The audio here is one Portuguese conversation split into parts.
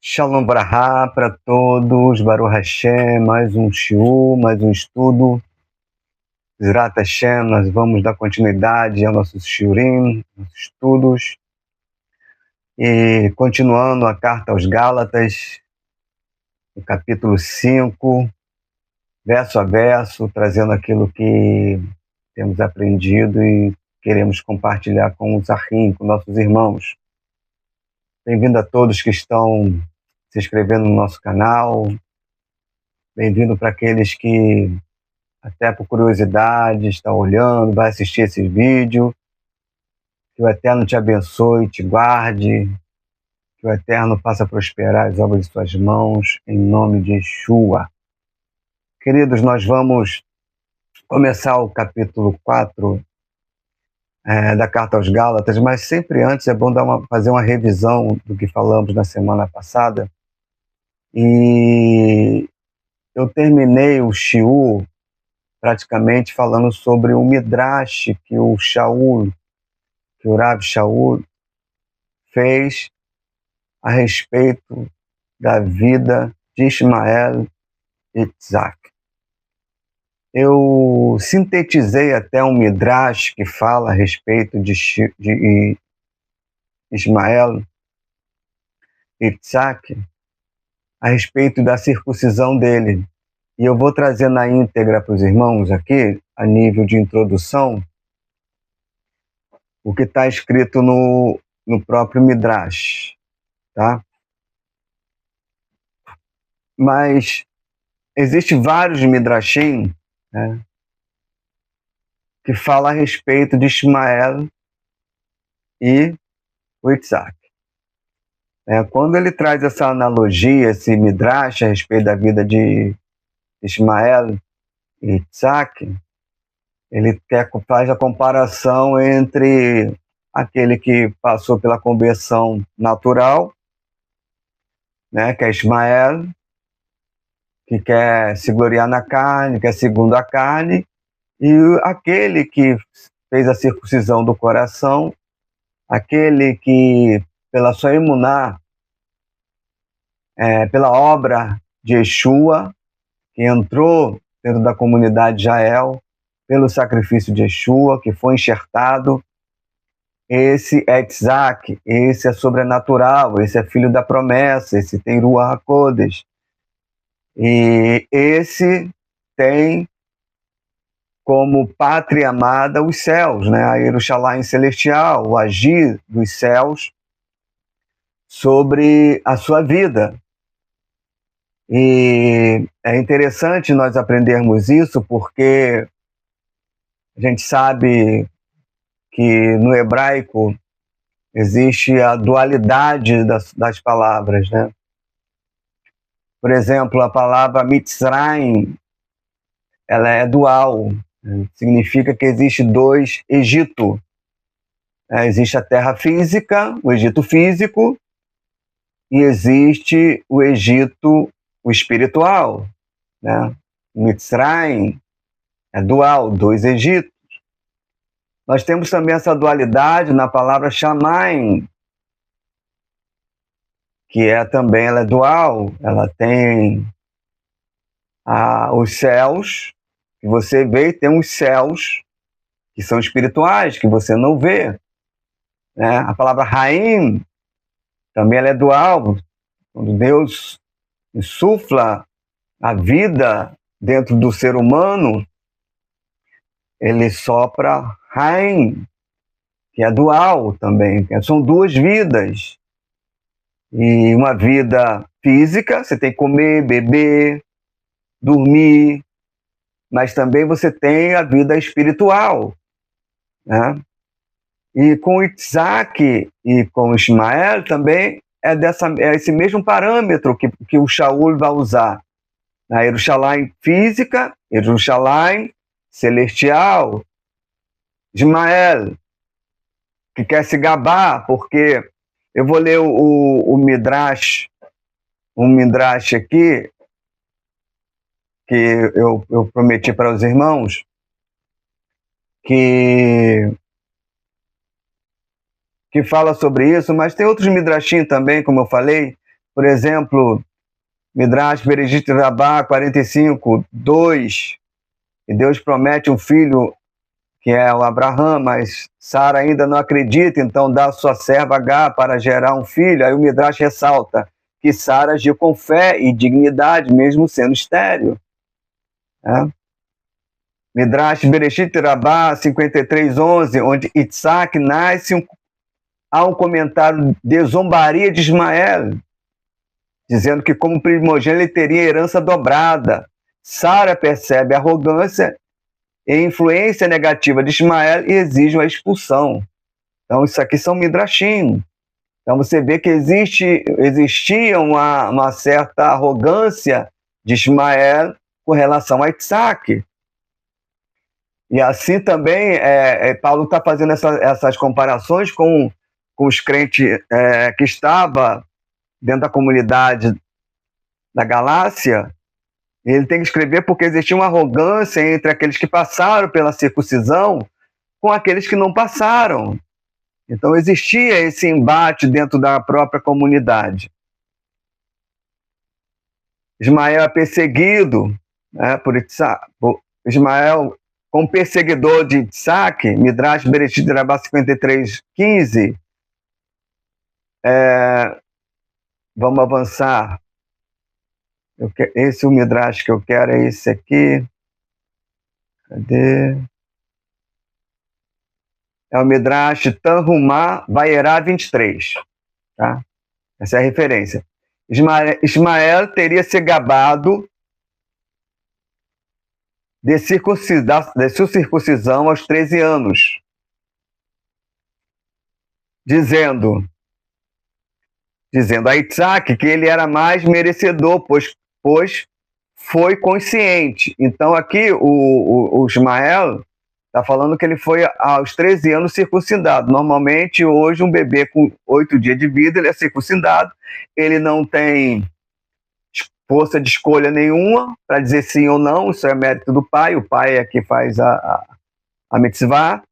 Shalom Brahá para todos, Baruch Hashem, mais um shiur, mais um estudo. Zrat Hashem, nós vamos dar continuidade aos nossos shiurim, nossos estudos. E continuando a carta aos Gálatas, no capítulo 5, verso a verso, trazendo aquilo que temos aprendido e queremos compartilhar com os Ahim, com nossos irmãos. Bem-vindo a todos que estão se inscrevendo no nosso canal. Bem-vindo para aqueles que, até por curiosidade, estão olhando, vai assistir esse vídeo. Que o Eterno te abençoe, te guarde. Que o Eterno faça prosperar as obras de suas mãos, em nome de Yeshua. Queridos, nós vamos começar o capítulo 4 da Carta aos Gálatas, mas sempre antes é bom fazer uma revisão do que falamos na semana passada. E eu terminei o shiur praticamente falando sobre o Midrash que o Rav Shaul fez a respeito da vida de Ismael e Isaac. Eu sintetizei até um Midrash que fala a respeito de Ismael e Isaac, a respeito da circuncisão dele. E eu vou trazer na íntegra para os irmãos aqui, a nível de introdução, o que está escrito no próprio Midrash, tá? Mas existem vários Midrashim, né, que falam a respeito de Ismael e o Isaac. Quando ele traz essa analogia, esse Midrash a respeito da vida de Ismael e Isaac, ele faz a comparação entre aquele que passou pela conversão natural, né, que é Ismael, que quer se gloriar na carne, que é segundo a carne, e aquele que fez a circuncisão do coração, aquele que, pela sua emuná, pela obra de Yeshua, que entrou dentro da comunidade de Israel, pelo sacrifício de Yeshua, que foi enxertado. Esse é Isaac, esse é sobrenatural, esse é filho da promessa, esse tem Ruach HaKodesh. E esse tem como pátria amada os céus, né? A Jerusalém celestial, o agir dos céus sobre a sua vida. E é interessante nós aprendermos isso porque a gente sabe que no hebraico existe a dualidade das palavras, né? Por exemplo, a palavra Mitzrayim, ela é dual, né? Significa que existe dois Egito. Existe a terra física, o Egito físico, e existe o Egito, o espiritual, né? Mitzrayim é dual, dois Egitos. Nós temos também essa dualidade na palavra Shamayim, que também ela é dual, ela tem os céus, que você vê, e tem os céus que são espirituais, que você não vê. Né? A palavra Raim também ela é dual, quando Deus insufla a vida dentro do ser humano, ele sopra Raim, que é dual também, são duas vidas. E uma vida física, você tem que comer, beber, dormir, mas também você tem a vida espiritual, né? E com Isaac e com Ismael também é esse mesmo parâmetro que o Shaul vai usar. Na Jerusalém física, Jerusalém celestial, Ismael, que quer se gabar, porque eu vou ler o Midrash, um Midrash aqui, que eu prometi para os irmãos, que fala sobre isso, mas tem outros Midrashim também, como eu falei. Por exemplo, Midrash Bereshit Rabbah 45:2, e Deus promete um filho que é o Abraham, mas Sara ainda não acredita, então dá sua serva H para gerar um filho. Aí o Midrash ressalta que Sara agiu com fé e dignidade, mesmo sendo estéril. Midrash Bereshit Rabbah 53:11, onde Isaac nasce, há um comentário de zombaria de Ismael, dizendo que como primogênito ele teria herança dobrada. Sara percebe a arrogância e influência negativa de Ismael e exige uma expulsão. Então isso aqui são midrashim. Então você vê que existia uma certa arrogância de Ismael com relação a Isaac. E assim também Paulo está fazendo essas comparações com os crentes que estavam dentro da comunidade da Galácia. Ele tem que escrever porque existia uma arrogância entre aqueles que passaram pela circuncisão com aqueles que não passaram. Então existia esse embate dentro da própria comunidade. Ismael é perseguido, por Isaac. Ismael, como perseguidor de Isaac, Midrash Bereshit Rabbah 53:15. Vamos avançar. Esse é o Midrash que eu quero, é esse aqui. Cadê? É o Midrash Tanhumá Vaierá 23. Tá? Essa é a referência. Ismael teria se gabado de sua circuncisão aos 13 anos, dizendo a Isaac que ele era mais merecedor, pois foi consciente. Então aqui o Ismael está falando que ele foi aos 13 anos circuncidado. Normalmente hoje um bebê com 8 dias de vida ele é circuncidado, ele não tem força de escolha nenhuma para dizer sim ou não, isso é mérito do pai, o pai é que faz a mitzvah.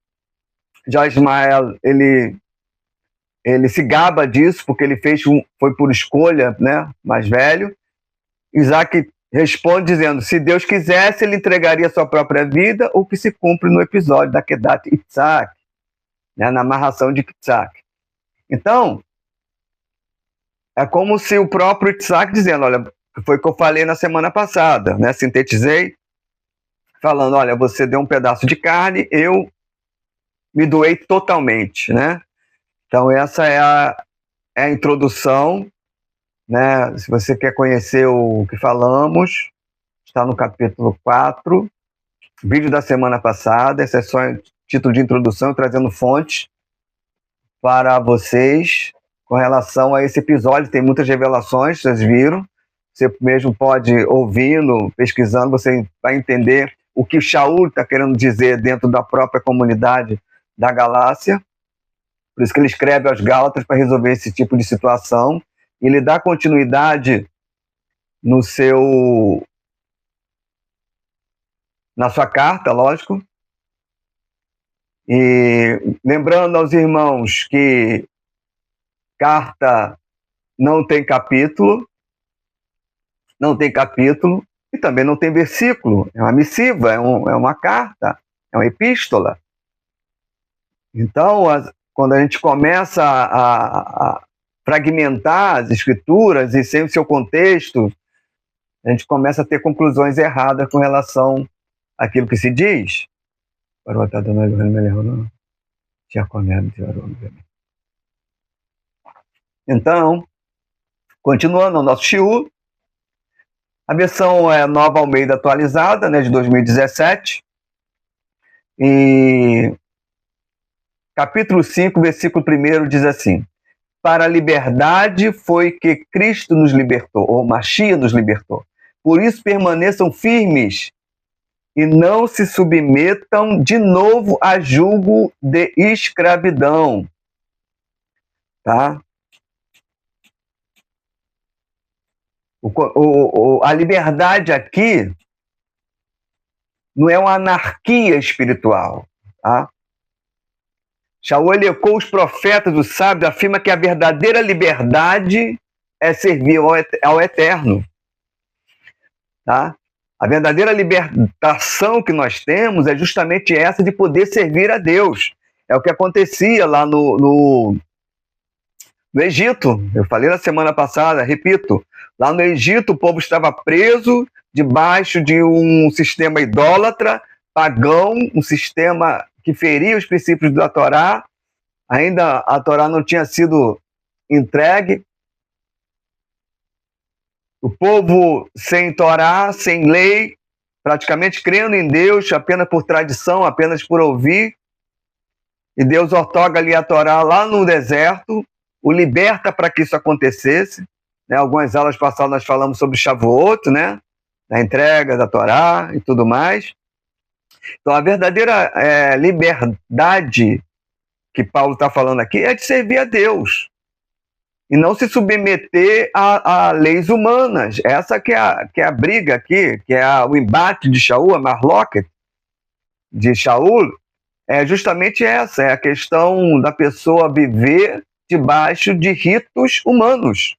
Já Ismael, ele se gaba disso, porque ele foi por escolha, né, mais velho. Isaac responde dizendo, se Deus quisesse, ele entregaria sua própria vida, o que se cumpre no episódio da Kedat Isaac, né, na amarração de Isaac. Então, é como se o próprio Isaac dizendo, olha, foi o que eu falei na semana passada, né, sintetizei, falando, olha, você deu um pedaço de carne, eu me doei totalmente, né? Então essa é a introdução, né? Se você quer conhecer o que falamos, está no capítulo 4, vídeo da semana passada, esse é só título de introdução, trazendo fontes para vocês com relação a esse episódio. Tem muitas revelações, vocês viram, você mesmo pode, ouvindo, pesquisando, você vai entender o que Shaul está querendo dizer dentro da própria comunidade da Galácia. Por isso que ele escreve aos Gálatas para resolver esse tipo de situação. E ele dá continuidade na sua carta, lógico. E lembrando aos irmãos que carta não tem capítulo, e também não tem versículo. É uma missiva, é uma carta, é uma epístola. Então, quando a gente começa a fragmentar as escrituras e sem o seu contexto, a gente começa a ter conclusões erradas com relação àquilo que se diz. Então, continuando o nosso shiur, a versão é Nova Almeida atualizada, né, de 2017, e capítulo 5, versículo 1 diz assim, para a liberdade foi que Cristo nos libertou, ou Mashiach nos libertou. Por isso permaneçam firmes e não se submetam de novo a julgo de escravidão. Tá? A liberdade aqui não é uma anarquia espiritual. Tá? Shaul elecou os profetas, os sábios, afirma que a verdadeira liberdade é servir ao Eterno. Tá? A verdadeira libertação que nós temos é justamente essa de poder servir a Deus. É o que acontecia lá no Egito. Eu falei na semana passada, repito, lá no Egito o povo estava preso debaixo de um sistema idólatra, pagão, um sistema que feria os princípios da Torá. Ainda a Torá não tinha sido entregue. O povo sem Torá, sem lei, praticamente crendo em Deus apenas por tradição, apenas por ouvir. E Deus outorga ali a Torá lá no deserto, o liberta para que isso acontecesse. Né? Algumas aulas passadas nós falamos sobre Shavuot, né? A entrega da Torá e tudo mais. Então a verdadeira liberdade que Paulo está falando aqui é de servir a Deus e não se submeter a leis humanas. Essa que é a briga aqui, que é o embate de Shaul, a Marloquet de Shaul, é justamente essa, é a questão da pessoa viver debaixo de ritos humanos.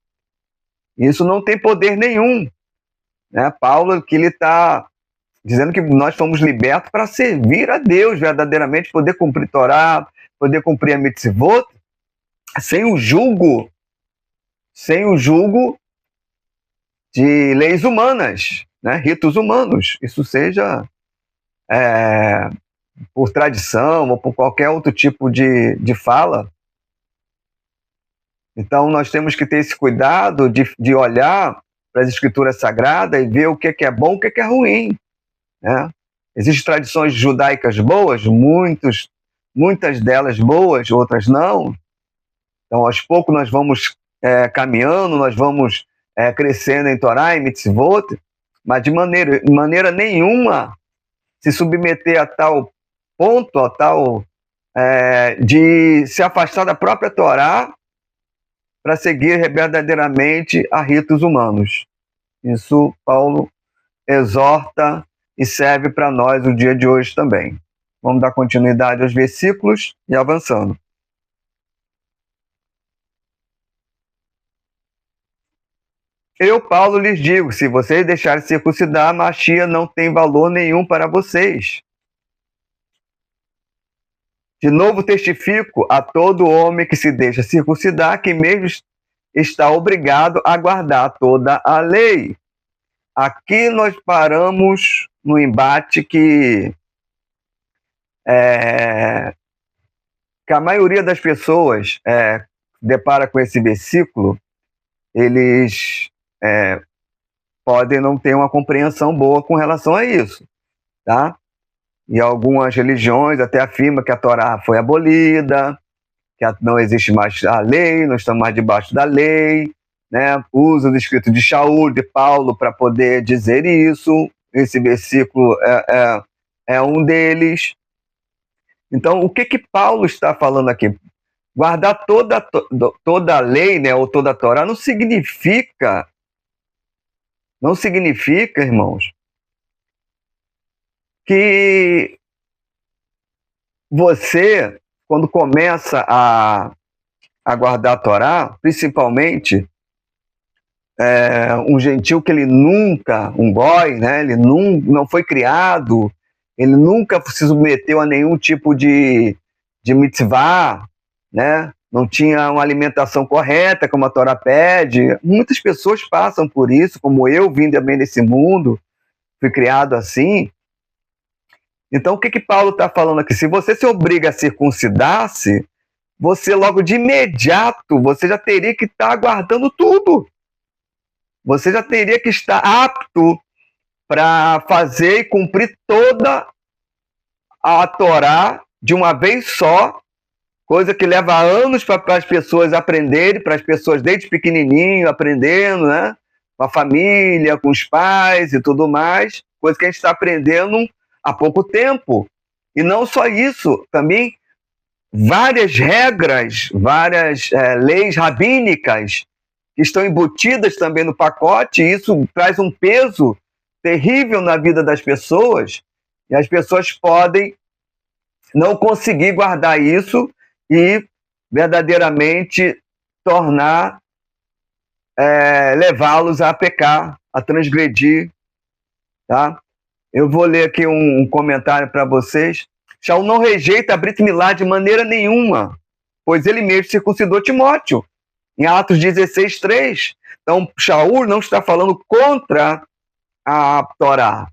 Isso não tem poder nenhum. Né? Paulo, que ele está dizendo que nós fomos libertos para servir a Deus verdadeiramente, poder cumprir Torá, poder cumprir a mitzvot, sem o julgo de leis humanas, né? Ritos humanos. Isso seja por tradição ou por qualquer outro tipo de fala. Então, nós temos que ter esse cuidado de olhar para as escrituras sagradas e ver o que é bom e o que é ruim. Né? Existem tradições judaicas boas, muitas delas boas, outras não. Então, aos poucos, nós vamos caminhando, nós vamos crescendo em Torá e mitzvot, mas de maneira nenhuma se submeter a tal ponto, a tal de se afastar da própria Torá para seguir verdadeiramente a ritos humanos. Isso Paulo exorta e serve para nós o dia de hoje também. Vamos dar continuidade aos versículos e avançando. Eu, Paulo, lhes digo, se vocês deixarem circuncidar, a Machia não tem valor nenhum para vocês. De novo testifico a todo homem que se deixa circuncidar, que mesmo está obrigado a guardar toda a lei. Aqui nós paramos no embate que a maioria das pessoas depara com esse versículo, eles podem não ter uma compreensão boa com relação a isso, tá? E algumas religiões até afirmam que a Torá foi abolida, que não existe mais a lei, não estamos mais debaixo da lei, né? Usa o escrito de Shaul, de Paulo, para poder dizer isso. Esse versículo é um deles. Então, o que Paulo está falando aqui? Guardar toda a lei, né, ou toda a Torá, não significa, irmãos, que você, quando começa a guardar a Torá, principalmente um gentil que ele nunca, um goi, né, ele não foi criado, ele nunca se submeteu a nenhum tipo de mitzvah, né? Não tinha uma alimentação correta, como a Torá pede. Muitas pessoas passam por isso, como eu vim também desse mundo, fui criado assim. Então, o que Paulo está falando aqui? Se você se obriga a circuncidar-se, você logo de imediato, você já teria que estar guardando tudo. Você já teria que estar apto para fazer e cumprir toda a Torá de uma vez só, coisa que leva anos para as pessoas aprenderem, para as pessoas desde pequenininho aprendendo, né? Com a família, com os pais e tudo mais, coisa que a gente está aprendendo há pouco tempo. E não só isso, também várias regras, várias leis rabínicas que estão embutidas também no pacote, e isso traz um peso terrível na vida das pessoas, e as pessoas podem não conseguir guardar isso e verdadeiramente tornar levá-los a pecar, a transgredir, tá? Eu vou ler aqui um comentário para vocês. Shaul não rejeita a Brit Milá de maneira nenhuma, pois ele mesmo circuncidou Timóteo, em Atos 16:3. Então, Shaul não está falando contra a Torá.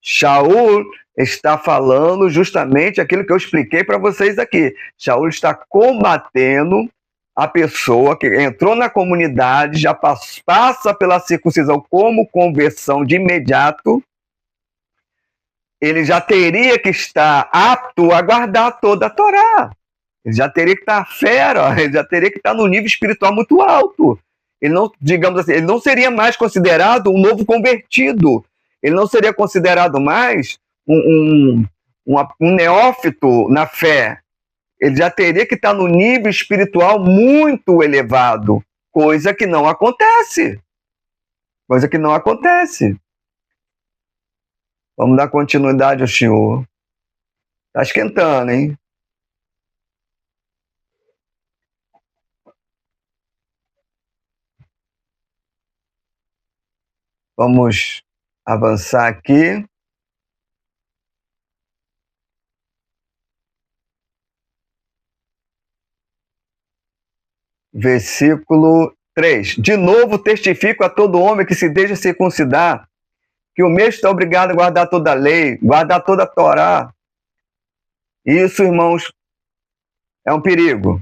Shaul está falando justamente aquilo que eu expliquei para vocês aqui. Shaul está combatendo a pessoa que entrou na comunidade, já passa pela circuncisão como conversão de imediato. Ele já teria que estar apto a guardar toda a Torá. Ele já teria que estar fera, ele já teria que estar no nível espiritual muito alto. Ele não, digamos assim, ele não seria mais considerado um novo convertido. Ele não seria considerado mais um neófito na fé. Ele já teria que estar no nível espiritual muito elevado, coisa que não acontece. Coisa que não acontece. Vamos dar continuidade ao Senhor. Está esquentando, hein? Vamos avançar aqui. Versículo 3. De novo testifico a todo homem que se deixa circuncidar, que o mesmo está obrigado a guardar toda a lei, guardar toda a Torá. Isso, irmãos, é um perigo.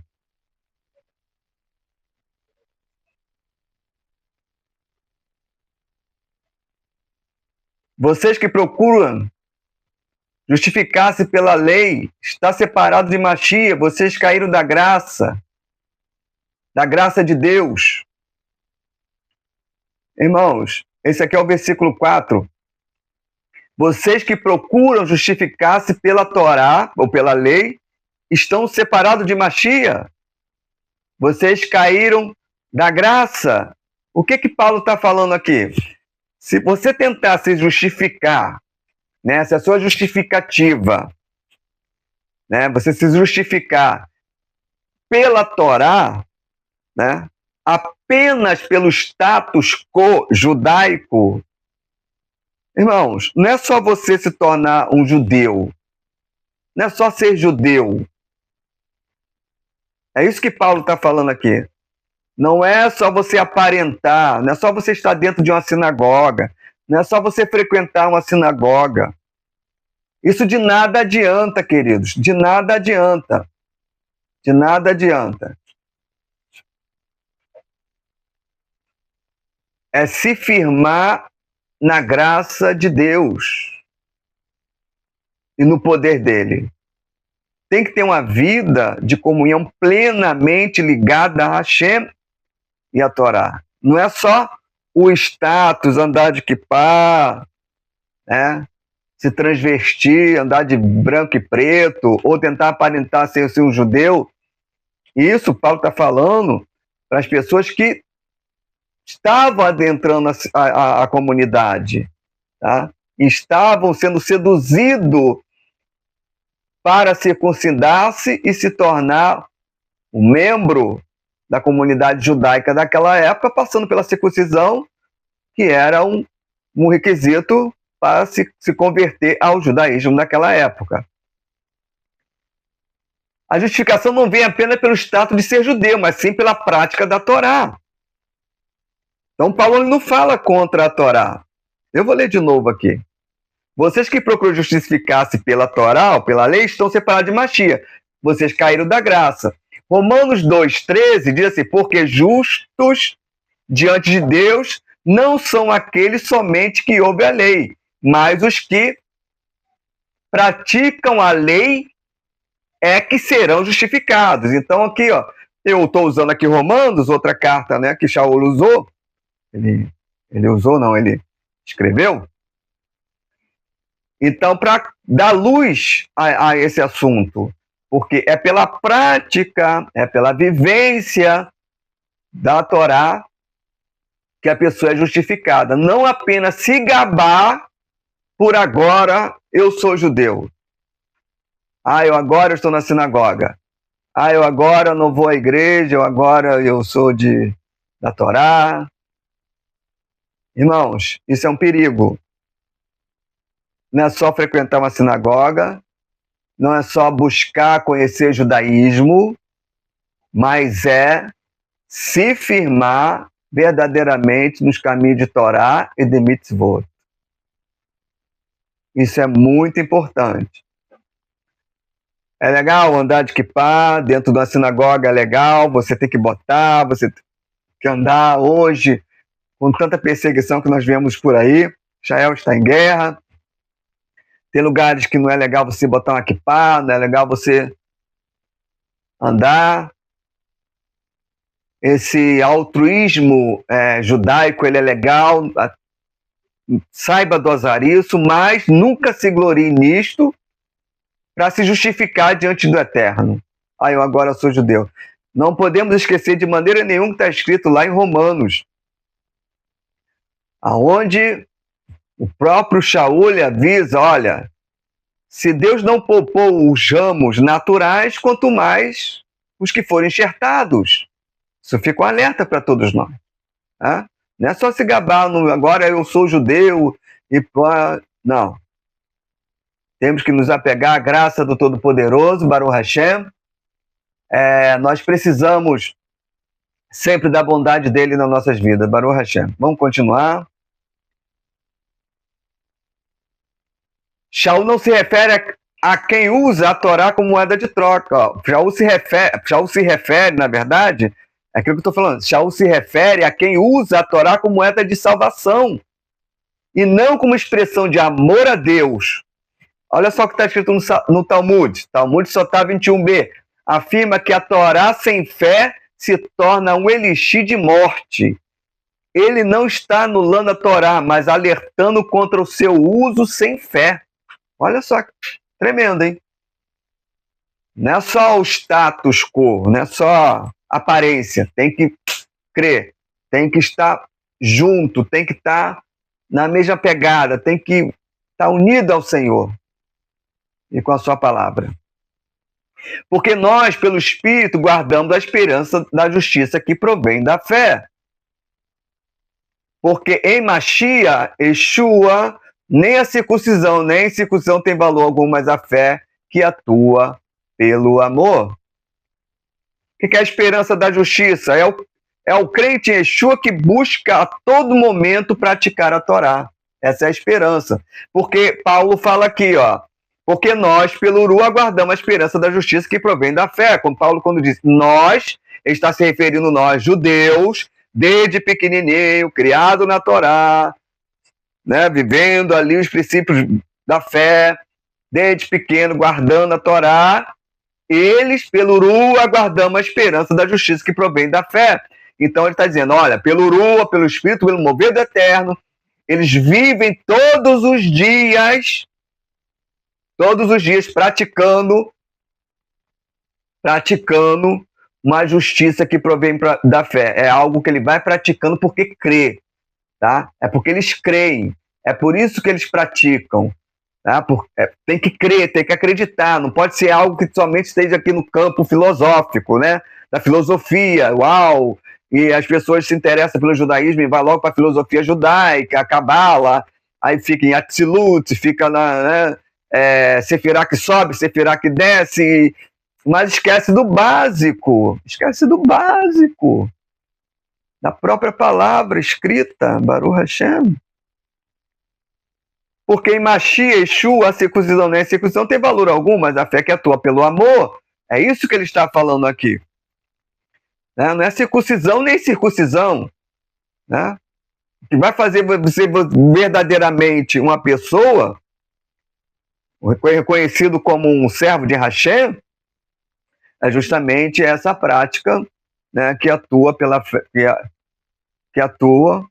Vocês que procuram justificar-se pela lei, está separado de Machia, vocês caíram da graça de Deus. Irmãos, esse aqui é o versículo 4. Vocês que procuram justificar-se pela Torá, ou pela lei, estão separados de Machia. Vocês caíram da graça. O que Paulo está falando aqui? Se você tentar se justificar, né, se a sua justificativa, né, você se justificar pela Torá, né, apenas pelo status quo judaico, irmãos, não é só você se tornar um judeu, não é só ser judeu. É isso que Paulo está falando aqui. Não é só você aparentar, não é só você estar dentro de uma sinagoga, não é só você frequentar uma sinagoga. Isso de nada adianta, queridos, de nada adianta. De nada adianta. É se firmar na graça de Deus e no poder dele. Tem que ter uma vida de comunhão plenamente ligada a Hashem e a Torá. Não é só o status, andar de kippá, né? Se transvestir, andar de branco e preto, ou tentar aparentar ser um judeu. Isso Paulo está falando para as pessoas que estavam adentrando a comunidade, tá? Estavam sendo seduzidos para circuncidar-se e se tornar um membro da comunidade judaica daquela época, passando pela circuncisão, que era um requisito para se converter ao judaísmo naquela época. A justificação não vem apenas pelo status de ser judeu, mas sim pela prática da Torá. Então, Paulo não fala contra a Torá. Eu vou ler de novo aqui. Vocês que procuram justificar-se pela Torá ou pela lei estão separados de Machia. Vocês caíram da graça. Romanos 2,13 diz assim: porque justos diante de Deus não são aqueles somente que ouvem a lei, mas os que praticam a lei é que serão justificados. Então aqui, ó, eu estou usando aqui Romanos, outra carta, né, que Shaul usou. Ele usou, não, ele escreveu. Então, para dar luz a esse assunto, porque é pela prática, é pela vivência da Torá que a pessoa é justificada. Não apenas se gabar por agora eu sou judeu. Eu agora estou na sinagoga. Eu agora não vou à igreja, eu agora eu sou da Torá. Irmãos, isso é um perigo. Não é só frequentar uma sinagoga, não é só buscar conhecer judaísmo, mas é se firmar verdadeiramente nos caminhos de Torá e de mitzvot. Isso é muito importante. É legal andar de kippá dentro de uma sinagoga, é legal, você tem que botar, você tem que andar hoje, com tanta perseguição que nós vemos por aí. Israel está em guerra. Tem lugares que não é legal você botar uma kippá, não é legal você andar. Esse altruísmo judaico, ele é legal, saiba dosar isso, mas nunca se glorie nisto para se justificar diante do Eterno. Eu agora sou judeu. Não podemos esquecer de maneira nenhuma que está escrito lá em Romanos, aonde o próprio Shaul avisa, olha, se Deus não poupou os ramos naturais, quanto mais os que foram enxertados. Isso fica um alerta para todos nós. Tá? Não é só se gabar, agora eu sou judeu, não. Temos que nos apegar à graça do Todo-Poderoso, Baruch Hashem. Nós precisamos sempre da bondade dele nas nossas vidas, Baruch Hashem. Vamos continuar. Shaul não se refere a quem usa a Torá como moeda de troca. Shaul se refere, na verdade, é aquilo que eu estou falando. Shaul se refere a quem usa a Torá como moeda de salvação e não como expressão de amor a Deus. Olha só o que está escrito no Talmud. Talmud Sotá 21b. Afirma que a Torá sem fé se torna um elixir de morte. Ele não está anulando a Torá, mas alertando contra o seu uso sem fé. Olha só, tremendo, hein? Não é só o status quo, não é só aparência. Tem que crer, tem que estar junto, tem que estar na mesma pegada, tem que estar unido ao Senhor e com a sua palavra. Porque nós, pelo Espírito, guardamos a esperança da justiça que provém da fé. Porque em Mashiach, Yeshua, nem a circuncisão, nem a incircuncisão tem valor algum, mas a fé que atua pelo amor. O que é a esperança da justiça? É o crente em Yeshua que busca a todo momento praticar a Torá. Essa é a esperança. Porque Paulo fala aqui, ó, porque nós, pelo Uru, aguardamos a esperança da justiça que provém da fé. Como Paulo, quando diz nós, ele está se referindo a nós, judeus, desde pequenininho, criado na Torá, né, vivendo ali os princípios da fé, desde pequeno, guardando a Torá. Eles, pelo Uru, aguardamos a esperança da justiça que provém da fé. Então ele está dizendo, olha, pelo Uru, pelo Espírito, pelo mover do Eterno, eles vivem todos os dias praticando uma justiça que provém da fé. É algo que ele vai praticando porque crê, tá? É porque eles creem, é por isso que eles praticam. Tá? Tem que crer, tem que acreditar, não pode ser algo que somente esteja aqui no campo filosófico, né? Da filosofia, uau! E as pessoas se interessam pelo judaísmo e vão logo para a filosofia judaica, a Cabala, aí fica em Atzilut, fica na Sefirá que sobe, Sefirá que desce, mas esquece do básico, da própria palavra escrita, Baruch Hashem. Porque em Mashiach, Yeshua, a circuncisão nem a circuncisão tem valor algum, mas a fé que atua pelo amor, é isso que ele está falando aqui. Né? Não é circuncisão nem circuncisão. Né? O que vai fazer você verdadeiramente uma pessoa, reconhecido como um servo de Hashem, é justamente essa prática, né, que atua pela fé, que atua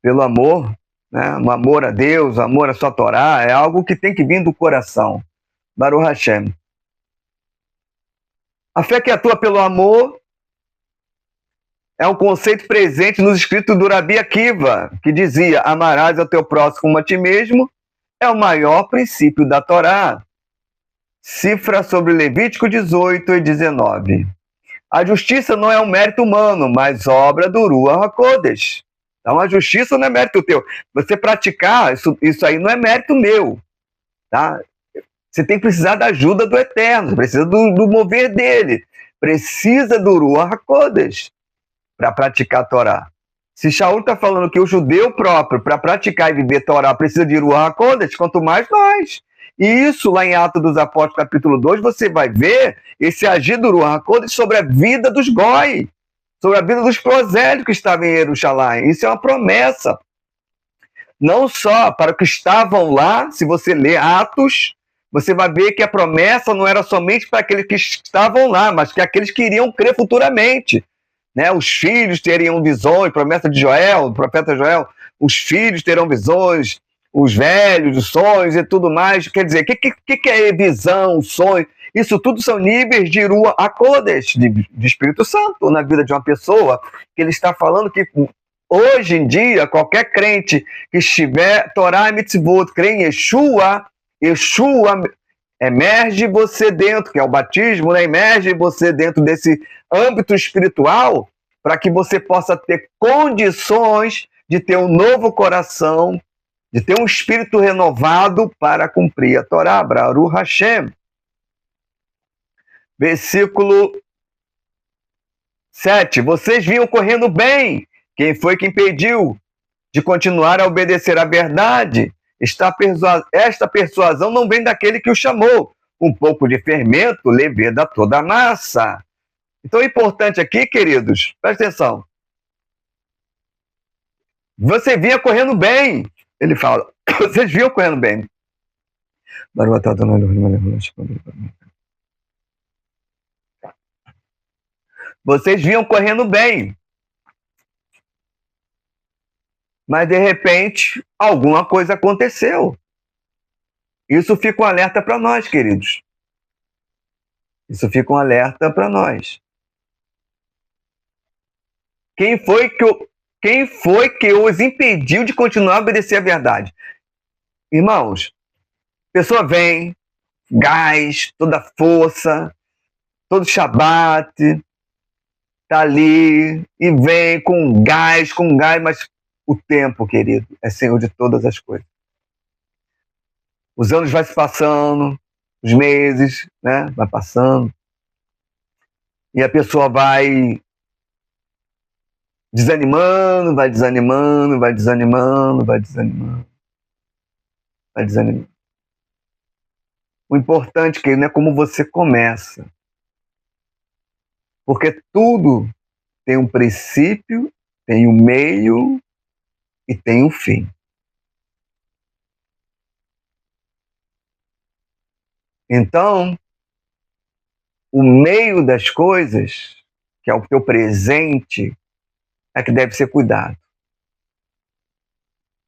pelo amor, né, um amor a Deus, amor a sua Torá, é algo que tem que vir do coração. Baruch Hashem. A fé que atua pelo amor é um conceito presente nos escritos do Rabi Akiva, que dizia, amarás ao teu próximo como a ti mesmo, é o maior princípio da Torá. Cifra sobre Levítico 18 e 19. A justiça não é um mérito humano, mas obra do Ruach HaKodesh. Então a justiça não é mérito teu. Você praticar, isso aí não é mérito meu. Tá? Você tem que precisar da ajuda do Eterno, precisa do mover dele, precisa do Ruach HaKodesh para praticar a Torá. Se Shaul está falando que o judeu próprio, para praticar e viver Torá, precisa de Ruach HaKodesh, quanto mais nós. E isso, lá em Atos dos Apóstolos, capítulo 2, você vai ver esse agir do Ruach HaKodesh sobre a vida dos goi, sobre a vida dos prosélitos que estavam em Jerusalém. Isso é uma promessa. Não só para os que estavam lá, se você ler Atos, você vai ver que a promessa não era somente para aqueles que estavam lá, mas que aqueles que iriam crer futuramente. Né? Os filhos teriam visões, promessa de Joel, do profeta Joel, os filhos terão visões, os velhos, os sonhos e tudo mais. Quer dizer, o que é visão, sonho? Isso tudo são níveis de Ruach HaKodesh, de Espírito Santo na vida de uma pessoa, que ele está falando que hoje em dia, qualquer crente que estiver Torá e Mitzvot, crê em Yeshua emerge você dentro, que é o batismo, né? Emerge você dentro desse âmbito espiritual para que você possa ter condições de ter um novo coração, de ter um espírito renovado para cumprir a Torá, Baruch Hashem. Versículo 7. Vocês vinham correndo bem. Quem foi que impediu de continuar a obedecer à verdade? Esta persuasão não vem daquele que o chamou. Um pouco de fermento leveda toda a massa. Então, o importante aqui, queridos, presta atenção. Você vinha correndo bem. Ele fala, vocês vinham correndo bem. Vocês vinham correndo bem. Mas, de repente, alguma coisa aconteceu. Isso fica um alerta para nós, queridos. Isso fica um alerta para nós. Quem foi que os impediu de continuar a obedecer a verdade? Irmãos, a pessoa vem, gás, toda força, todo shabat, tá ali, e vem com gás, mas o tempo, querido, é Senhor de todas as coisas. Os anos vão se passando, os meses, né, vai passando, e a pessoa vai desanimando. O importante, querido, não é como você começa, porque tudo tem um princípio, tem um meio e tem um fim. Então, o meio das coisas, que é o teu presente, é que deve ser cuidado.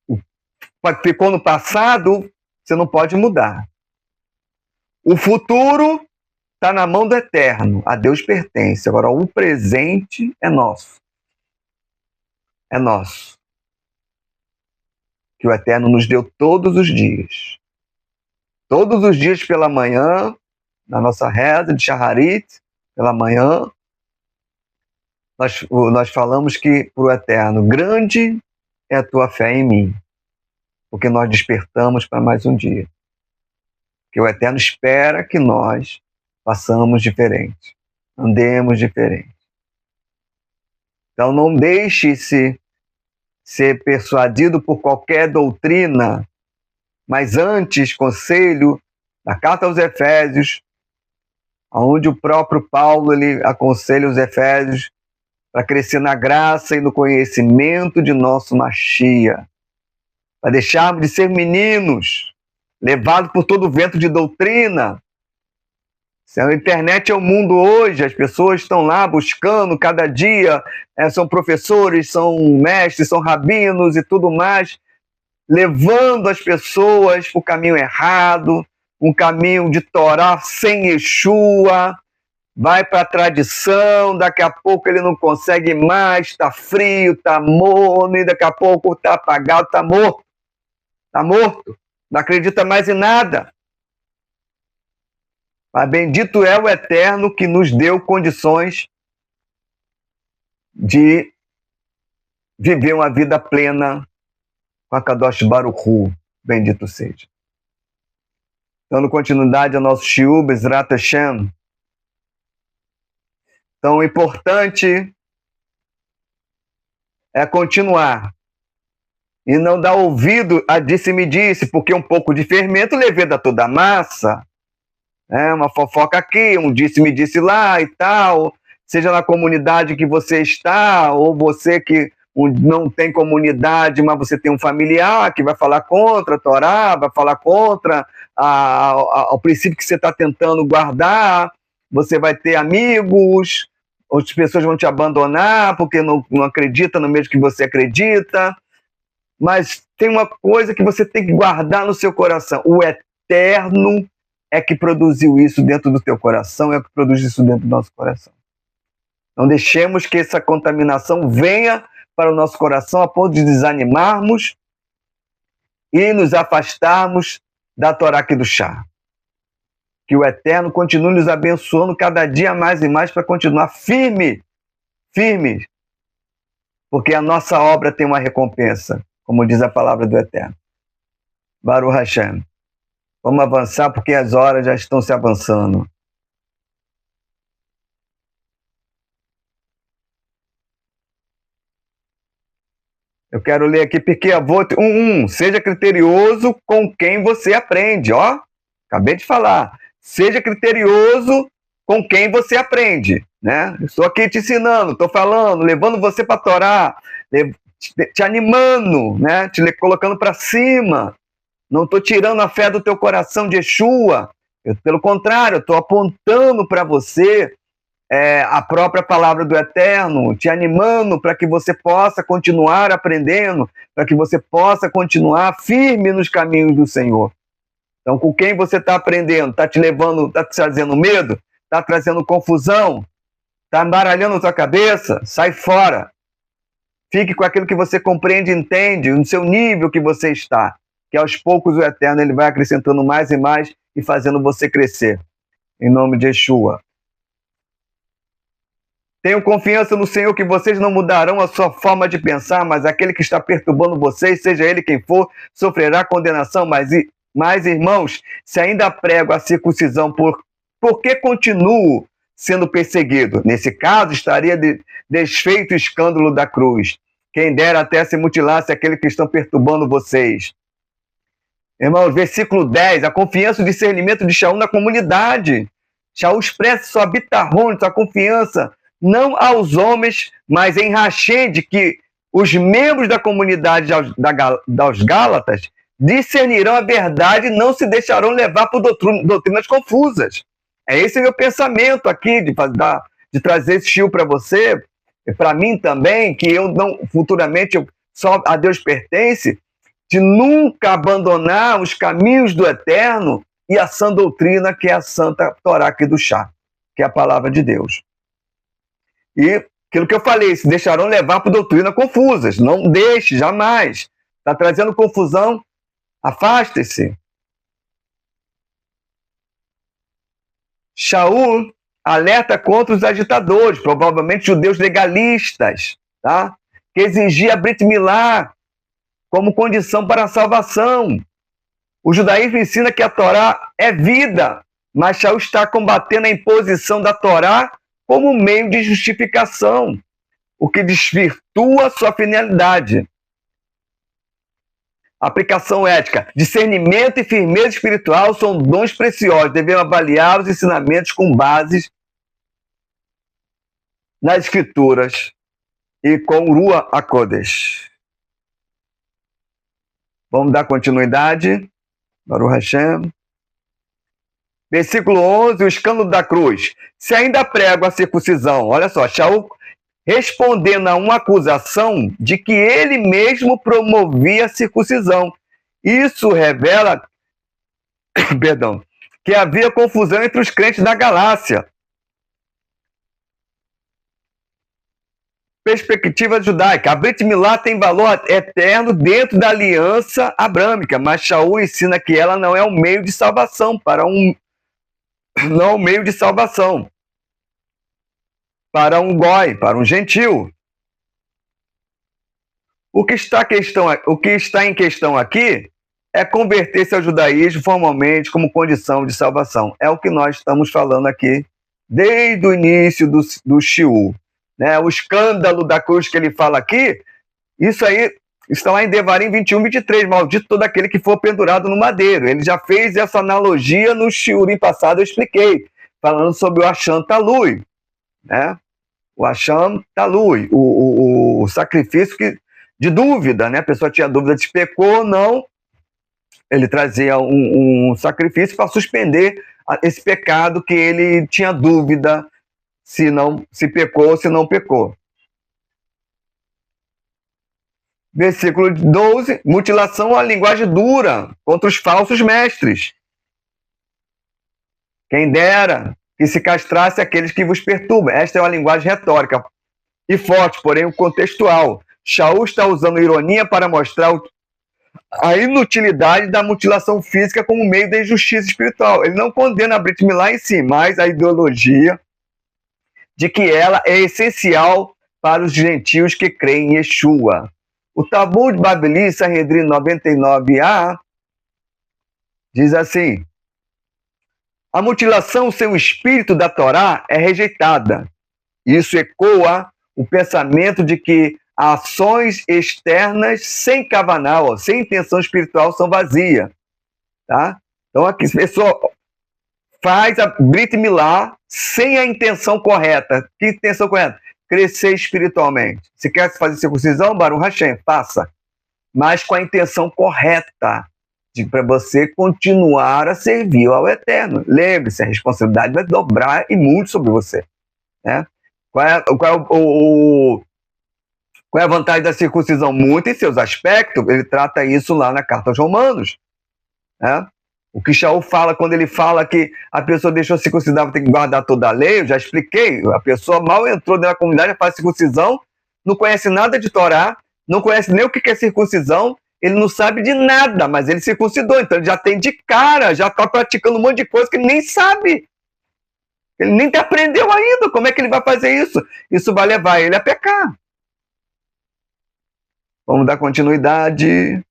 O que ficou no passado, você não pode mudar. O futuro está na mão do Eterno, a Deus pertence. Agora, o presente é nosso. É nosso. Que o Eterno nos deu todos os dias. Todos os dias pela manhã, na nossa reza de Shaharit, pela manhã, nós falamos que para o Eterno, grande é a tua fé em mim, porque nós despertamos para mais um dia. Que o Eterno espera que nós façamos diferente, andemos diferente. Então não deixe-se ser persuadido por qualquer doutrina, mas antes, conselho da carta aos Efésios, onde o próprio Paulo ele aconselha os Efésios para crescer na graça e no conhecimento de nosso Mashiach, para deixarmos de ser meninos, levados por todo o vento de doutrina. A internet é o mundo hoje, as pessoas estão lá buscando cada dia, são professores, são mestres, são rabinos e tudo mais, levando as pessoas para o caminho errado, um caminho de Torá sem Yeshua, vai para a tradição, daqui a pouco ele não consegue mais, está frio, está morno, e daqui a pouco está apagado, está morto. Está morto, não acredita mais em nada. Mas bendito é o Eterno que nos deu condições de viver uma vida plena com a Kadosh Baruch Hu, bendito seja. Dando continuidade ao nosso Shiur Bezrat Hashem. Então, o importante é continuar e não dar ouvido a disse-me-disse, porque um pouco de fermento leveda toda a massa. Uma fofoca aqui, um disse-me-disse lá e tal, seja na comunidade que você está, ou você que não tem comunidade, mas você tem um familiar que vai falar contra a Torá, vai falar contra o princípio que você está tentando guardar, você vai ter amigos, outras pessoas vão te abandonar porque não acreditam no mesmo que você acredita, mas tem uma coisa que você tem que guardar no seu coração: o eterno é que produziu isso dentro do teu coração, é que produz isso dentro do nosso coração. Não deixemos que essa contaminação venha para o nosso coração a ponto de desanimarmos e nos afastarmos da Torá Kedushá. Que o Eterno continue nos abençoando cada dia mais e mais para continuar firmes, porque a nossa obra tem uma recompensa, como diz a palavra do Eterno. Baruch Hashem. Vamos avançar porque as horas já estão se avançando. Eu quero ler aqui Pirkei Avot 1:1. Seja criterioso com quem você aprende. Acabei de falar. Seja criterioso com quem você aprende. Né? Estou aqui te ensinando, estou falando, levando você para a Torá, te animando, né? Te colocando para cima. Não estou tirando a fé do teu coração de Yeshua. Pelo contrário, estou apontando para você a própria palavra do Eterno, te animando para que você possa continuar aprendendo, para que você possa continuar firme nos caminhos do Senhor. Então, com quem você está aprendendo? Está te levando, está te trazendo medo? Está trazendo confusão? Está embaralhando a sua cabeça? Sai fora. Fique com aquilo que você compreende e entende, no seu nível que você está. Que aos poucos o Eterno ele vai acrescentando mais e mais e fazendo você crescer. Em nome de Yeshua. Tenho confiança no Senhor que vocês não mudarão a sua forma de pensar, mas aquele que está perturbando vocês, seja ele quem for, sofrerá condenação. Mas irmãos, se ainda prego a circuncisão, por que continuo sendo perseguido? Nesse caso, estaria desfeito o escândalo da cruz. Quem dera até se mutilasse aquele que estão perturbando vocês. Irmãos, versículo 10, a confiança e o discernimento de Shaul na comunidade. Shaul expressa sua bitarron, sua confiança, não aos homens, mas em Hashem, de que os membros da comunidade dos Gálatas discernirão a verdade e não se deixarão levar por doutrinas confusas. É esse meu pensamento aqui, de trazer esse shiur para você, e para mim também, que eu não, futuramente, só a Deus pertence, de nunca abandonar os caminhos do Eterno e a sã doutrina que é a Santa Torá Kedushá, que é a palavra de Deus. E aquilo que eu falei, se deixarão levar por doutrinas confusas. Não deixe, jamais. Está trazendo confusão, afaste-se. Shaul alerta contra os agitadores, provavelmente judeus legalistas, tá? Que exigia Brit Milá como condição para a salvação. O judaísmo ensina que a Torá é vida, mas Shaul está combatendo a imposição da Torá como meio de justificação, o que desvirtua sua finalidade. Aplicação ética. Discernimento e firmeza espiritual são dons preciosos. Devemos avaliar os ensinamentos com bases nas Escrituras e com Ruach HaKodesh. Vamos dar continuidade. Baruch Hashem. Versículo 11, o escândalo da cruz. Se ainda prego a circuncisão, olha só, Shaul respondendo a uma acusação de que ele mesmo promovia a circuncisão. Isso revela, que havia confusão entre os crentes da Galácia. Perspectiva judaica. A Brit Milá tem valor eterno dentro da aliança abrâmica, mas Shaul ensina que ela não é um meio de salvação para um goi, para um gentil. O que está em questão aqui é converter-se ao judaísmo formalmente como condição de salvação. É o que nós estamos falando aqui desde o início do Shiur. Né? O escândalo da cruz que ele fala aqui, isso aí está lá em Devarim 21, 23. Maldito todo aquele que for pendurado no madeiro. Ele já fez essa analogia no Shiurim passado, eu expliquei, falando sobre o Hashem Talui. Né? O Hashem Talui, o sacrifício de dúvida, né? A pessoa tinha dúvida de se pecou ou não, ele trazia um sacrifício para suspender esse pecado que ele tinha dúvida se pecou ou se não pecou. Versículo 12, mutilação é uma linguagem dura contra os falsos mestres. Quem dera que se castrasse aqueles que vos perturbam. Esta é uma linguagem retórica e forte, porém contextual. Shaul está usando ironia para mostrar a inutilidade da mutilação física como meio da injustiça espiritual. Ele não condena a Brit Milá em si, mas a ideologia de que ela é essencial para os gentios que creem em Yeshua. O Talmud Babili, Sanhedrin 99a, diz assim: a mutilação sem o espírito da Torá é rejeitada. Isso ecoa o pensamento de que ações externas sem kavanah, sem intenção espiritual, são vazias. Tá? Então, aqui, a pessoa faz a Brit Milá sem a intenção correta. Que intenção correta? Crescer espiritualmente. Se quer fazer circuncisão, Baruch Hashem, faça. Mas com a intenção correta, para você continuar a servir ao Eterno. Lembre-se, a responsabilidade vai dobrar e muito sobre você. Né? Qual é a vantagem da circuncisão? Muito em seus aspectos, ele trata isso lá na carta aos Romanos. Né? O que Shaul fala quando ele fala que a pessoa deixou circuncidar, vai ter que guardar toda a lei, eu já expliquei. A pessoa mal entrou dentro da comunidade, faz circuncisão, não conhece nada de Torá, não conhece nem o que é circuncisão, ele não sabe de nada, mas ele circuncidou, então ele já tem de cara, já está praticando um monte de coisa que ele nem sabe. Ele nem aprendeu ainda. Como é que ele vai fazer isso? Isso vai levar ele a pecar. Vamos dar continuidade.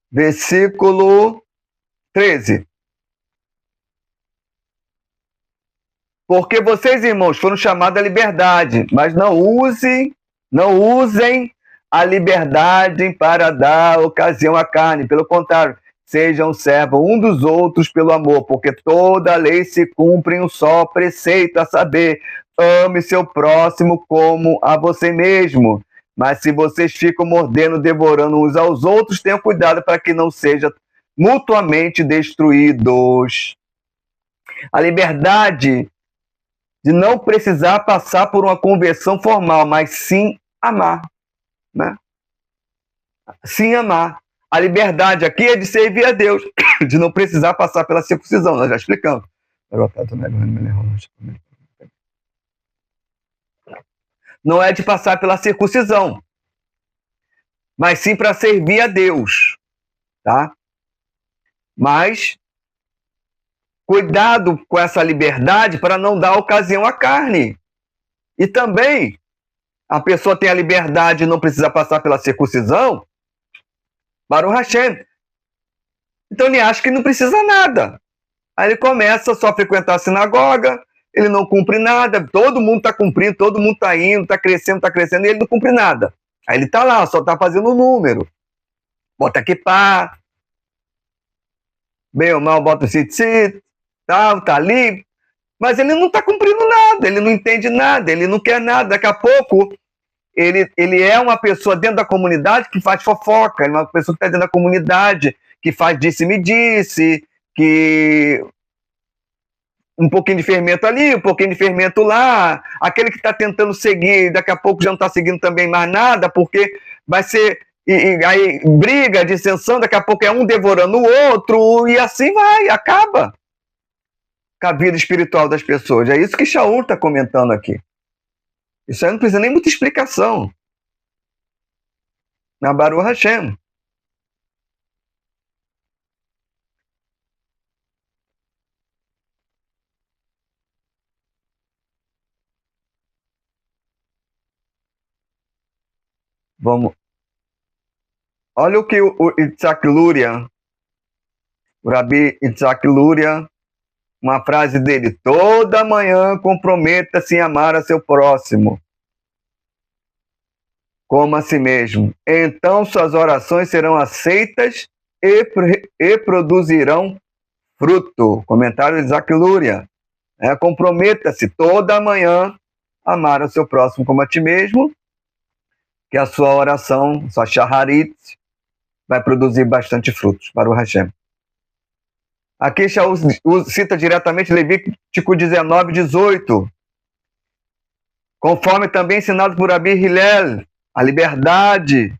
Versículo 13. Porque vocês, irmãos, foram chamados à liberdade, mas não usem a liberdade para dar ocasião à carne. Pelo contrário, sejam servos um dos outros pelo amor, porque toda a lei se cumpre em um só preceito, a saber, ame seu próximo como a você mesmo. Mas se vocês ficam mordendo, devorando uns aos outros, tenham cuidado para que não sejam mutuamente destruídos. A liberdade de não precisar passar por uma conversão formal, mas sim amar. Né? Sim amar. A liberdade aqui é de servir a Deus, de não precisar passar pela circuncisão, nós já explicamos. Não é de passar pela circuncisão, mas sim para servir a Deus. Tá? Mas cuidado com essa liberdade para não dar ocasião à carne. E também a pessoa tem a liberdade de não precisar passar pela circuncisão, Baruch Hashem. Então ele acha que não precisa nada. Aí ele começa só a frequentar a sinagoga, ele não cumpre nada, todo mundo está cumprindo, todo mundo está indo, está crescendo, e ele não cumpre nada. Aí ele está lá, só está fazendo um número. Bota kippah, bem ou mal bota o tzitzit, tá ali, mas ele não está cumprindo nada, ele não entende nada, ele não quer nada. Daqui a pouco ele é uma pessoa dentro da comunidade que faz fofoca, ele é uma pessoa que está dentro da comunidade que faz disse-me-disse, que um pouquinho de fermento ali, um pouquinho de fermento lá, aquele que está tentando seguir, daqui a pouco já não está seguindo também mais nada, porque vai ser, aí briga, dissensão, daqui a pouco é um devorando o outro, e assim vai, acaba com a vida espiritual das pessoas. É isso que Shaul está comentando aqui. Isso aí não precisa nem muita explicação. Na Baruch Hashem. Vamos. Olha o que o Itzhak Luria, o Rabi Itzhak Luria, uma frase dele: toda manhã comprometa-se em amar a seu próximo como a si mesmo. Então suas orações serão aceitas e produzirão fruto. Comentário de Itzhak Luria. Comprometa-se toda manhã a amar o seu próximo como a ti mesmo, que a sua oração, sua shaharit, vai produzir bastante frutos para o Hashem. Aqui Shaul cita diretamente Levítico 19, 18. Conforme também ensinado por Rabi Hillel, a liberdade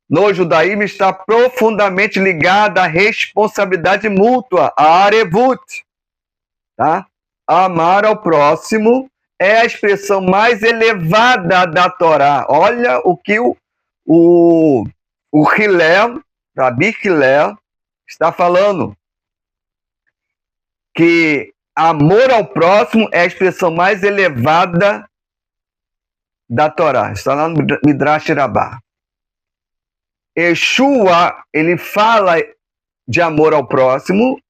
no judaísmo está profundamente ligada à responsabilidade mútua, a arevut. Tá? Amar ao próximo é a expressão mais elevada da Torá. Olha o que o Hillel, Rabi Hillel, está falando. Que amor ao próximo é a expressão mais elevada da Torá. Está lá no Midrash Rabbah. Yeshua, ele fala de amor ao próximo.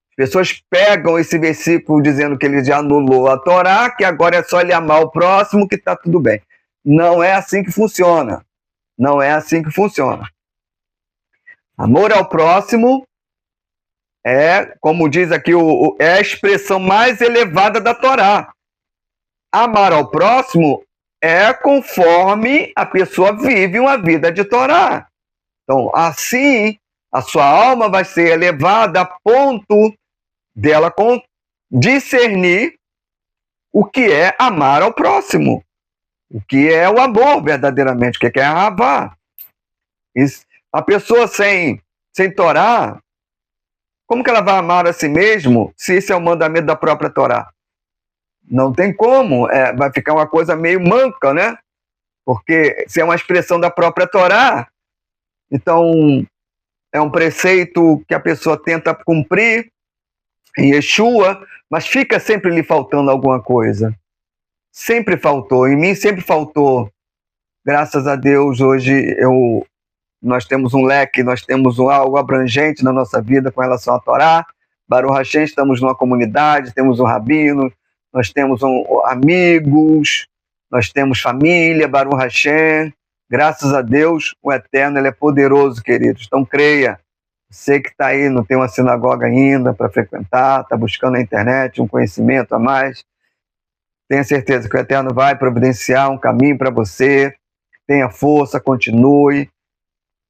As pessoas pegam esse versículo dizendo que ele já anulou a Torá, que agora é só ele amar o próximo que está tudo bem. Não é assim que funciona. Não é assim que funciona. Amor ao próximo como diz aqui, é a expressão mais elevada da Torá. Amar ao próximo é conforme a pessoa vive uma vida de Torá. Então, assim, a sua alma vai ser elevada a ponto dela discernir o que é amar ao próximo, o que é o amor verdadeiramente, o que é a Havá. A pessoa sem Torá, como que ela vai amar a si mesmo se esse é o mandamento da própria Torá? Não tem como, vai ficar uma coisa meio manca, né? Porque se é uma expressão da própria Torá, então é um preceito que a pessoa tenta cumprir em Yeshua, mas fica sempre lhe faltando alguma coisa. Sempre faltou, em mim sempre faltou. Graças a Deus, hoje nós temos um leque, nós temos algo abrangente na nossa vida com relação à Torá. Baruch Hashem, estamos numa comunidade, temos um rabino, nós temos amigos, nós temos família, Baruch Hashem. Graças a Deus, o Eterno, ele é poderoso, queridos. Então creia, você que está aí, não tem uma sinagoga ainda para frequentar, está buscando na internet um conhecimento a mais, tenha certeza que o Eterno vai providenciar um caminho para você. Tenha força, continue.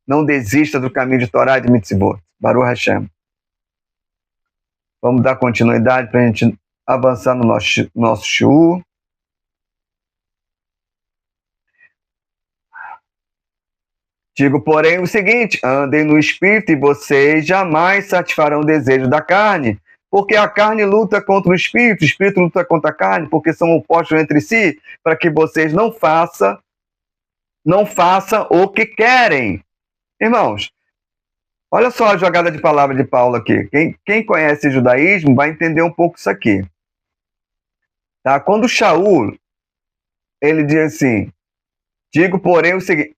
Não desista do caminho de Torá e de Mitzvot. Baruch Hashem. Vamos dar continuidade para a gente avançar no nosso shiur. Digo, porém, o seguinte: andem no Espírito e vocês jamais satisfarão o desejo da carne, porque a carne luta contra o Espírito luta contra a carne, porque são opostos entre si, para que vocês não façam o que querem. Irmãos, olha só a jogada de palavra de Paulo aqui. Quem conhece judaísmo vai entender um pouco isso aqui. Tá? Quando Shaul, ele diz assim: digo, porém, o seguinte: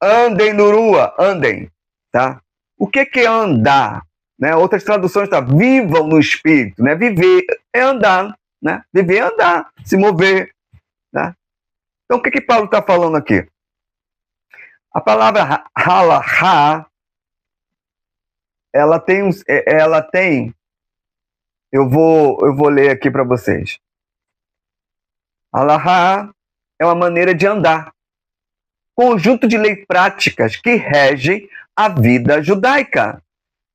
andem no rua, andem. Tá? O que é andar? Né? Outras traduções tá: vivam no Espírito. Né? Viver é andar. Né? Viver é andar, se mover. Né? Então, o que Paulo está falando aqui? A palavra halachá, ela tem, eu vou ler aqui para vocês. Halachá é uma maneira de andar, conjunto de leis práticas que regem a vida judaica.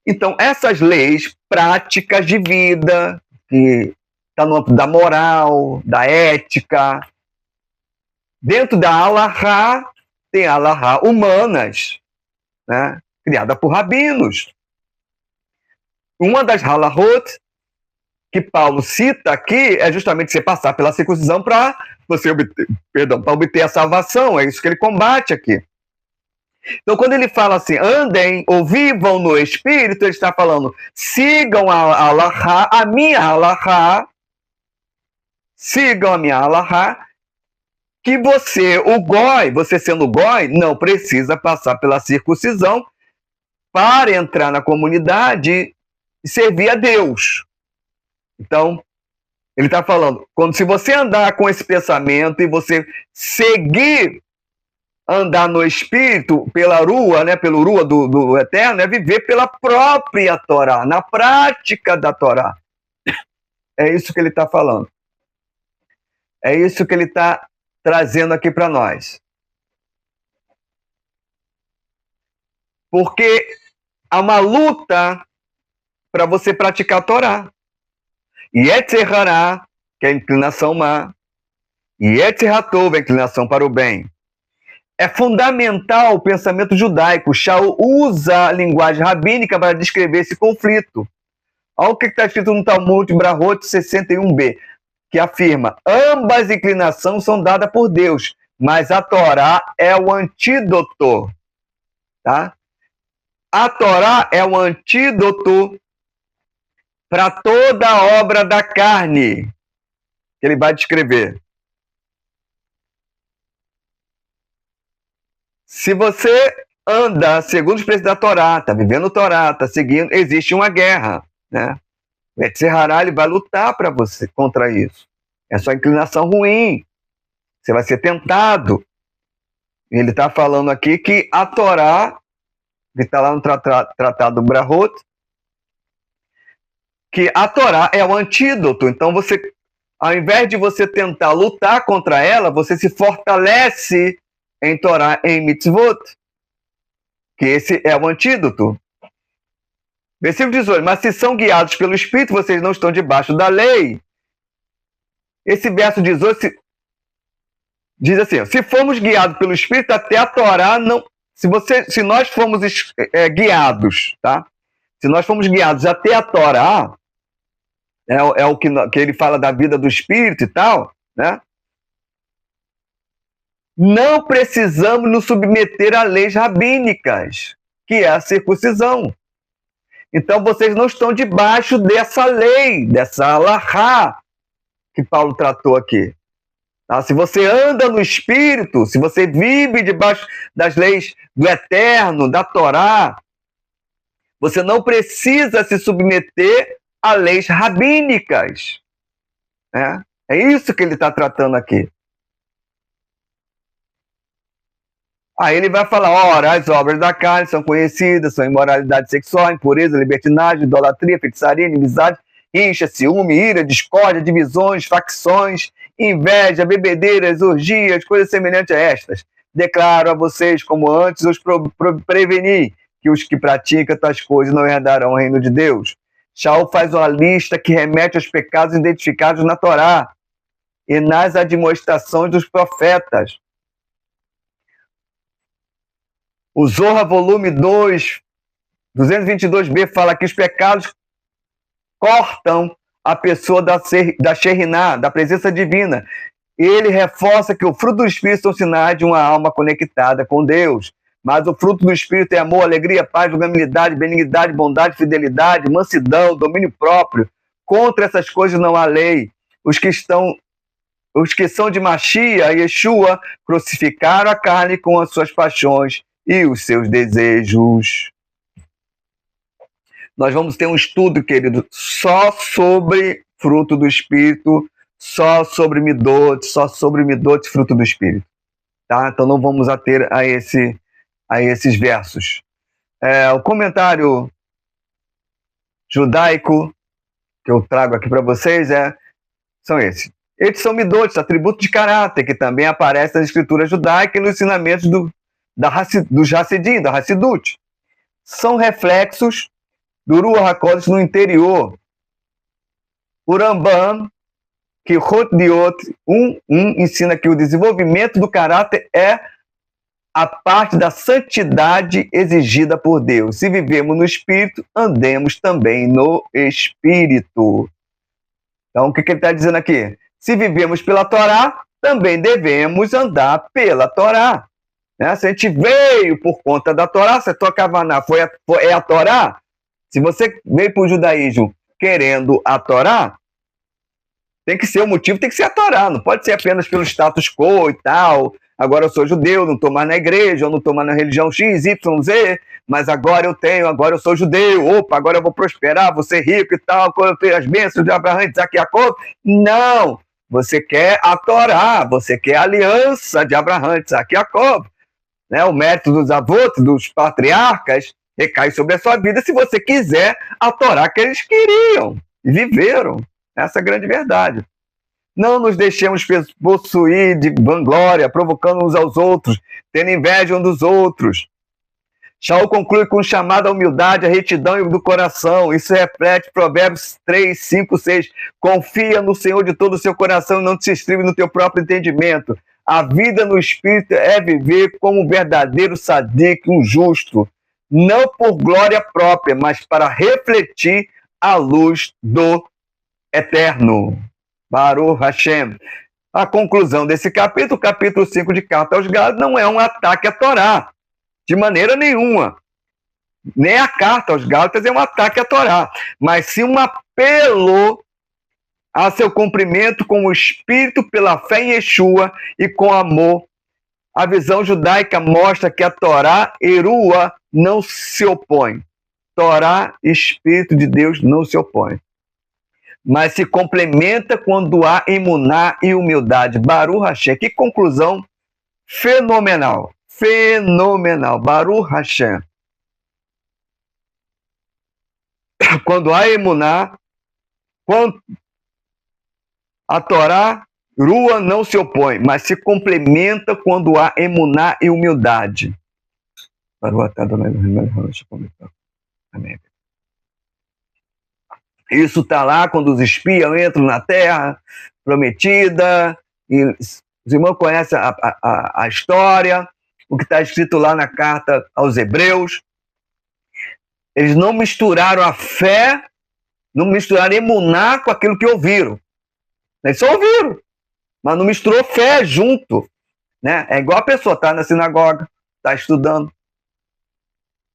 Então, essas leis práticas de vida, que está no âmbito da moral, da ética, dentro da halachá, tem halachá humanas, né, criada por rabinos. Uma das halachot que Paulo cita aqui é justamente você passar pela circuncisão para você obter a salvação. É isso que ele combate aqui. Então, quando ele fala assim, andem ou vivam no Espírito, ele está falando, sigam a halachá, a minha halachá, sigam a minha halachá, que você, o goi, você sendo goi, não precisa passar pela circuncisão para entrar na comunidade e servir a Deus. Então, ele está falando, se você andar com esse pensamento e você seguir andar no Espírito, pela rua, né, pelo rua do Eterno, é viver pela própria Torá, na prática da Torá. É isso que ele está falando. É isso que ele está trazendo aqui para nós. Porque há uma luta para você praticar a Torá. Yetzer Hará, que é a inclinação má, e Yetzer Hatov, a inclinação para o bem. É fundamental o pensamento judaico. Shaul usa a linguagem rabínica para descrever esse conflito. Olha o que está escrito no Talmud Brahot 61b, que afirma: ambas inclinações são dadas por Deus, mas a Torá é o antídoto. Tá? A Torá é o antídoto para toda a obra da carne, que ele vai descrever. Se você anda segundo os preceitos da Torá, está vivendo Torá, está seguindo, existe uma guerra, né? O Yetzer Hará, ele vai lutar para você contra isso. É sua inclinação ruim. Você vai ser tentado. Ele está falando aqui que a Torá, que está lá no Tratado do Brahot, que a Torá é o antídoto. Então, você, ao invés de você tentar lutar contra ela, você se fortalece em Torá, em mitzvot, que esse é o antídoto. Versículo 18, mas se são guiados pelo Espírito, vocês não estão debaixo da lei. Esse verso 18 diz assim, se formos guiados pelo Espírito, até a Torá não... Se nós formos guiados, tá? Se nós formos guiados até a Torá, é o que ele fala da vida do Espírito e tal, né? Não precisamos nos submeter a leis rabínicas, que é a circuncisão. Então, vocês não estão debaixo dessa lei, dessa alahá que Paulo tratou aqui. Tá? Se você anda no Espírito, se você vive debaixo das leis do Eterno, da Torá, você não precisa se submeter a leis rabínicas. Né? É isso que ele está tratando aqui. Aí ele vai falar, ora, as obras da carne são conhecidas, são imoralidade sexual, impureza, libertinagem, idolatria, feitiçaria, inimizade, incha, ciúme, ira, discórdia, divisões, facções, inveja, bebedeiras, orgias, coisas semelhantes a estas. Declaro a vocês, como antes os preveni, que os que praticam tais coisas não herdarão o reino de Deus. Shaul faz uma lista que remete aos pecados identificados na Torá e nas admoestações dos profetas. O Zohar, volume 2, 222b, fala que os pecados cortam a pessoa da Shekhinah, da presença divina. Ele reforça que o fruto do Espírito são sinais de uma alma conectada com Deus. Mas o fruto do Espírito é amor, alegria, paz, longanimidade, benignidade, bondade, fidelidade, mansidão, domínio próprio. Contra essas coisas não há lei. Os que são de Mashiach, Yeshua, crucificaram a carne com as suas paixões e os seus desejos. Nós vamos ter um estudo, querido, só sobre fruto do Espírito, só sobre Midot, fruto do Espírito. Tá? Então não vamos ater a esses versos. O comentário judaico que eu trago aqui para vocês são esses. Esses são Midot, atributos de caráter, que também aparecem nas escrituras judaicas e nos ensinamentos dos Hassidim, da Hassidut. São reflexos do Ruach HaKodesh no interior. O Rambam, que Hot Diot 1.1 ensina que o desenvolvimento do caráter é a parte da santidade exigida por Deus. Se vivemos no Espírito, andemos também no Espírito. Então, o que ele está dizendo aqui? Se vivemos pela Torá, também devemos andar pela Torá. Né? Se a gente veio por conta da Torá, se a tua Kavaná é a Torá, se você veio para o judaísmo querendo a Torá, Tem que ser o motivo, tem que ser a Torá, não pode ser apenas pelo status quo e tal. Agora eu sou judeu, não estou mais na igreja, eu não estou mais na religião X, Y, Z, mas agora eu sou judeu, opa, agora eu vou prosperar, vou ser rico e tal, quando eu tenho as bênçãos de Abraão, Isaac e Jacó. Não! Você quer a Torá, você quer a aliança de Abraão, Isaac e Jacó. Né? O mérito dos avós, dos patriarcas, recai sobre a sua vida se você quiser a Torá que eles queriam e viveram. Essa é a grande verdade. Não nos deixemos possuir de vanglória, provocando uns aos outros, tendo inveja uns dos outros. Shaul conclui com um chamado à humildade, à retidão do coração. Isso reflete Provérbios 3, 5, 6. Confia no Senhor de todo o seu coração e não te estribe no teu próprio entendimento. A vida no Espírito é viver como um verdadeiro sadique, um justo, não por glória própria, mas para refletir a luz do Eterno. Baruch Hashem. A conclusão desse capítulo, capítulo 5 de Carta aos Gálatas, não é um ataque à Torá, de maneira nenhuma. Nem a Carta aos Gálatas é um ataque à Torá, mas sim um apelo a seu cumprimento com o Espírito pela fé em Yeshua e com amor. A visão judaica mostra que a Torá, Erua, não se opõe. Torá, Espírito de Deus, não se opõe. Mas se complementa quando há emuná e humildade. Baruch Hashem. Que conclusão fenomenal. Fenomenal. Baruch Hashem. Quando há emuná, quando a Torá, Rua não se opõe, mas se complementa quando há emuná e humildade. Amém. Isso está lá quando os espias entram na terra prometida, e os irmãos conhecem a história, o que está escrito lá na carta aos Hebreus. Eles não misturaram a fé, não misturaram emuná com aquilo que ouviram. Eles só ouviram, mas não misturou fé junto. Né? É igual a pessoa está na sinagoga, está estudando.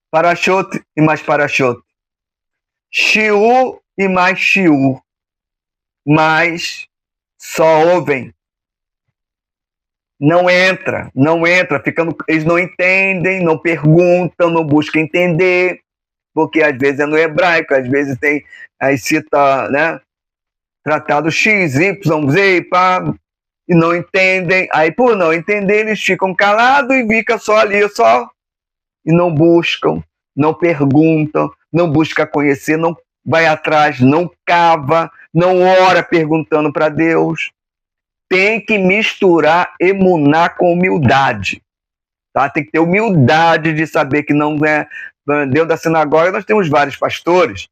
Parashot e mais parashot. Shiur e mais shiur. Mas só ouvem. Não entra, eles não entendem, não perguntam, não buscam entender, porque às vezes é no hebraico, às vezes tem, aí cita, né, tratado X, Y, Z, pá, e não entendem, aí por não entender eles ficam calados e ficam só ali, e não buscam, não perguntam, não busca conhecer, não vai atrás, não cava, não ora perguntando para Deus. Tem que misturar emuná com humildade. Tá? Tem que ter humildade de saber que não é... Dentro da sinagoga nós temos vários pastores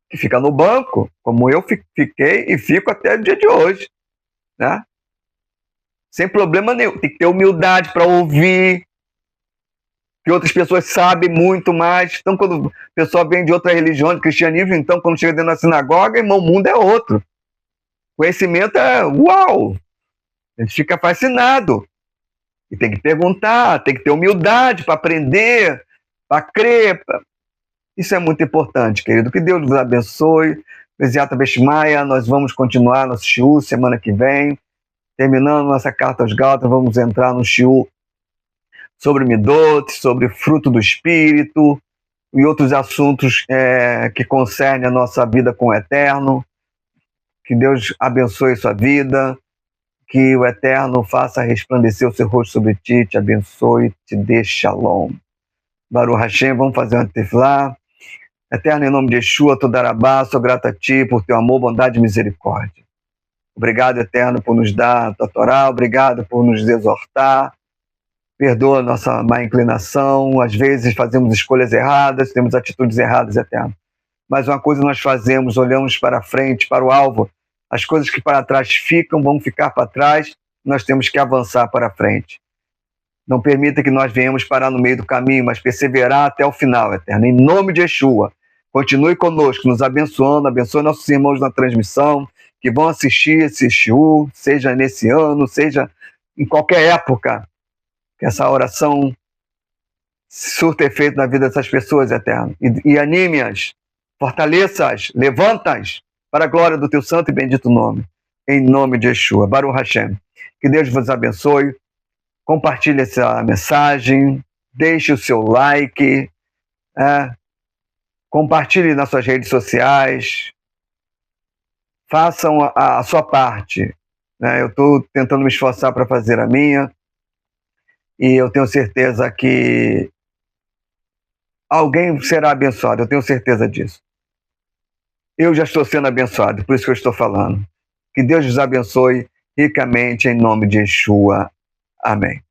que ficam no banco, como eu fiquei e fico até o dia de hoje. Né? Sem problema nenhum. Tem que ter humildade para ouvir, que outras pessoas sabem muito mais. Então, quando a pessoa vem de outra religião, de cristianismo, então, quando chega dentro da sinagoga, irmão, o mundo é outro. Conhecimento é uau! A gente fica fascinado. E tem que perguntar, tem que ter humildade para aprender, para crer. Isso é muito importante, querido. Que Deus nos abençoe. Beziata Beshmaia, nós vamos continuar nosso shiur semana que vem. Terminando nossa carta aos Gálatas, vamos entrar no shiur sobre Midot, sobre fruto do Espírito e outros assuntos que concernem a nossa vida com o Eterno. Que Deus abençoe sua vida, que o Eterno faça resplandecer o seu rosto sobre ti, te abençoe, te dê shalom. Baruch Hashem, vamos fazer uma tefilá. Eterno, em nome de Yeshua, Todarabá, sou grato a ti por teu amor, bondade e misericórdia. Obrigado, Eterno, por nos dar a tua Torá, obrigado por nos exortar. Perdoa a nossa má inclinação, às vezes fazemos escolhas erradas, temos atitudes erradas, Eterno. Mas uma coisa nós fazemos, olhamos para frente, para o alvo. As coisas que para trás ficam, vão ficar para trás, nós temos que avançar para frente. Não permita que nós venhamos parar no meio do caminho, mas perseverar até o final, Eterno. Em nome de Yeshua, continue conosco, nos abençoando, abençoe nossos irmãos na transmissão, que vão assistir esse shiur, seja nesse ano, seja em qualquer época, que essa oração surta efeito na vida dessas pessoas, Eterno. E anime-as, fortaleça-as, levanta-as, para a glória do teu santo e bendito nome, em nome de Yeshua. Baruch Hashem. Que Deus vos abençoe. Compartilhe essa mensagem, deixe o seu like, compartilhe nas suas redes sociais, façam a sua parte. Eu estou tentando me esforçar para fazer a minha, e eu tenho certeza que alguém será abençoado, eu tenho certeza disso. Eu já estou sendo abençoado, por isso que eu estou falando. Que Deus os abençoe ricamente em nome de Yeshua. Amém.